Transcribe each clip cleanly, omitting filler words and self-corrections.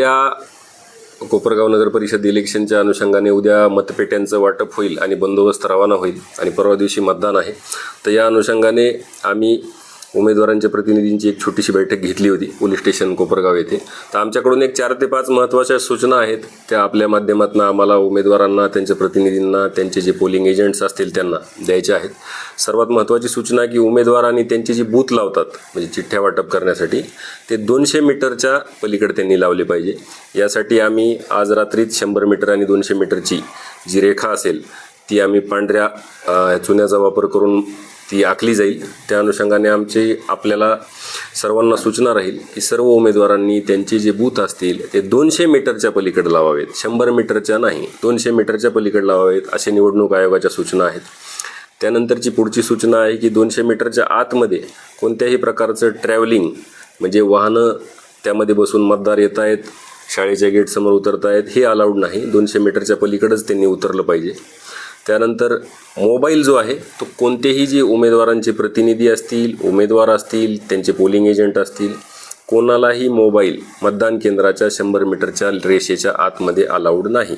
उद्या कोपरगाव नगर परिषद इलेक्शनच्या अनुषंगाने उद्या मतपेट्यांचं वाटप होईल आणि बंदोबस्त रवाना होईल आणि परवा दिवशी मतदान आहे. तर या अनुषंगाने आम्ही उमेदवारांच्या प्रतिनिधींची एक छोटीशी बैठक घेतली होती पोलीस स्टेशन कोपरगाव येथे. तर आमच्याकडून एक 4 ते 5 महत्त्वाच्या सूचना आहेत त्या आपल्या माध्यमातून आम्हाला उमेदवारांना, त्यांच्या प्रतिनिधींना, त्यांचे जे पोलिंग एजंट्स असतील त्यांना द्यायच्या आहेत. सर्वात महत्त्वाची सूचना की उमेदवार आणि त्यांची जी बूथ लावतात म्हणजे चिठ्ठ्या वाटप करण्यासाठी ते 200 मीटरच्या पलीकडे त्यांनी लावले पाहिजे. यासाठी आम्ही आज रात्रीच 100 मीटर आणि 200 मीटरची जी रेखा असेल ती आम्ही पांढऱ्या चुन्याचा वापर करून ती आखली जाईल. त्या अनुषंगाने आपल्याला सर्वांना सूचना राहील की सर्व उमेदवारांनी त्यांचे जे बूथ असतील ते 200 मीटरच्या पलीकडे लावावेत, 100 मीटरच्या नाही, 200 मीटरच्या पलीकडे लावावेत असे निवडणूक आयोगाच्या सूचना आहेत. त्यानंतरची पुढची सूचना आहे की 200 मीटरच्या आतमध्ये कोणत्याही प्रकारचं ट्रॅव्हलिंग म्हणजे वाहनं त्यामध्ये बसून मतदार येत आहेत, शाळेच्या गेटसमोर उतरत आहेत हे अलाउड नाही. 200 मीटरच्या पलीकडेच त्यांनी उतरलं पाहिजे. त्यानंतर मोबाईल जो आहे तो कोणतेही जे उमेदवारांचे प्रतिनिधी असतील, उमेदवार असतील, त्यांचे पोलिंग एजंट असतील, कोणालाही मोबाईल मतदान केंद्राच्या 100 मीटरच्या रेषेच्या आतमध्ये अलाउड नाही.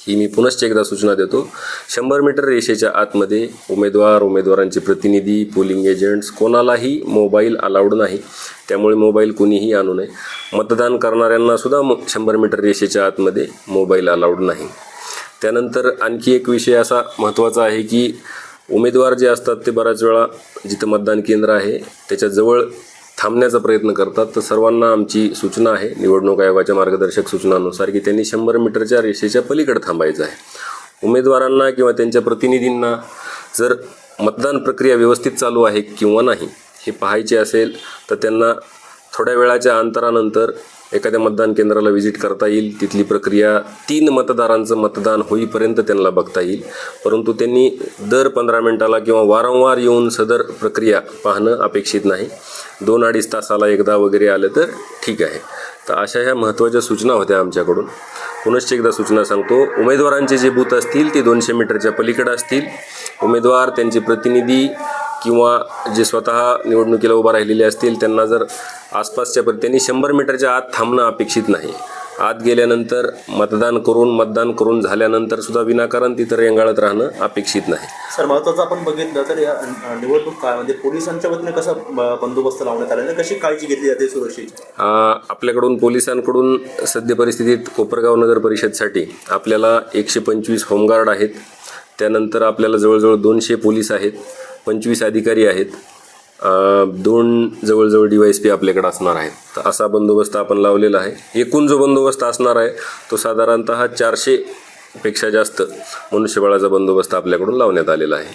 ही मी पुनश्च एकदा सूचना देतो. 100 मीटर रेषेच्या आतमध्ये उमेदवारांचे प्रतिनिधी, पोलिंग एजंट्स कोणालाही मोबाईल अलाउड नाही. त्यामुळे मोबाईल कोणीही आणू नये. मतदान करणाऱ्यांनासुद्धा 100 मीटर रेषेच्या आतमध्ये मोबाईल अलाउड नाही. त्यानंतर आणखी एक विषय असा महत्त्वाचा आहे की उमेदवार जे असतात ते बऱ्याच वेळा जिथं मतदान केंद्र आहे त्याच्याजवळ थांबण्याचा प्रयत्न करतात. तर सर्वांना आमची सूचना आहे निवडणूक आयोगाच्या मार्गदर्शक सूचनांनुसार की त्यांनी 100 मीटरच्या रेषेच्या पलीकडे थांबायचं आहे. उमेदवारांना किंवा त्यांच्या प्रतिनिधींना जर मतदान प्रक्रिया व्यवस्थित चालू आहे किंवा नाही हे पाहायचे असेल तर त्यांना थोड्या वेळाच्या अंतरानंतर एखाद्या मतदान केंद्राला व्हिजिट करता येईल. तिथली प्रक्रिया 3 मतदारांचं मतदान होईपर्यंत त्यांना बघता येईल. परंतु त्यांनी दर 15 मिनिटाला किंवा वारंवार येऊन सदर प्रक्रिया पाहणं अपेक्षित नाही. 2-2.5 तासाला एकदा वगैरे आलं तर ठीक आहे. तर अशा ह्या महत्त्वाच्या सूचना होत्या आमच्याकडून. पुनश्च एकदा सूचना सांगतो. उमेदवारांचे जे बूथ असतील ते 200 मीटरच्या पलीकडे असतील. उमेदवार, त्यांचे प्रतिनिधी किंवा जे स्वतः निवडणुकीला उभा राहिलेले असतील त्यांना जर आसपासच्या त्यांनी 100 मीटरच्या आत थांबणं अपेक्षित नाही. आत गेल्यानंतर मतदान करून झाल्यानंतर सुद्धा विनाकारण तिथं रेंगाळत राहणं अपेक्षित नाही. सर, महत्त्वाचं आपण बघितलं तर या निवडणूक काळामध्ये पोलिसांच्या वतीने कसा बंदोबस्त लावण्यात आला, कशी काळजी घेतली जाते सुरक्षेची? आपल्याकडून पोलिसांकडून सद्य परिस्थितीत कोपरगाव नगर परिषदसाठी आपल्याला 125 होमगार्ड आहेत. त्यानंतर आपल्याला जवळजवळ 200 पोलीस आहेत, 25 अधिकारी आहेत, 2 जवळजवळ DYSP आपल्याकडे असणार आहेत. तर असा बंदोबस्त आपण लावलेला आहे. एकूण जो बंदोबस्त असणार आहे तो साधारणतः 400 पेक्षा जास्त मनुष्यबळाचा बंदोबस्त आपल्याकडून लावण्यात आलेला आहे.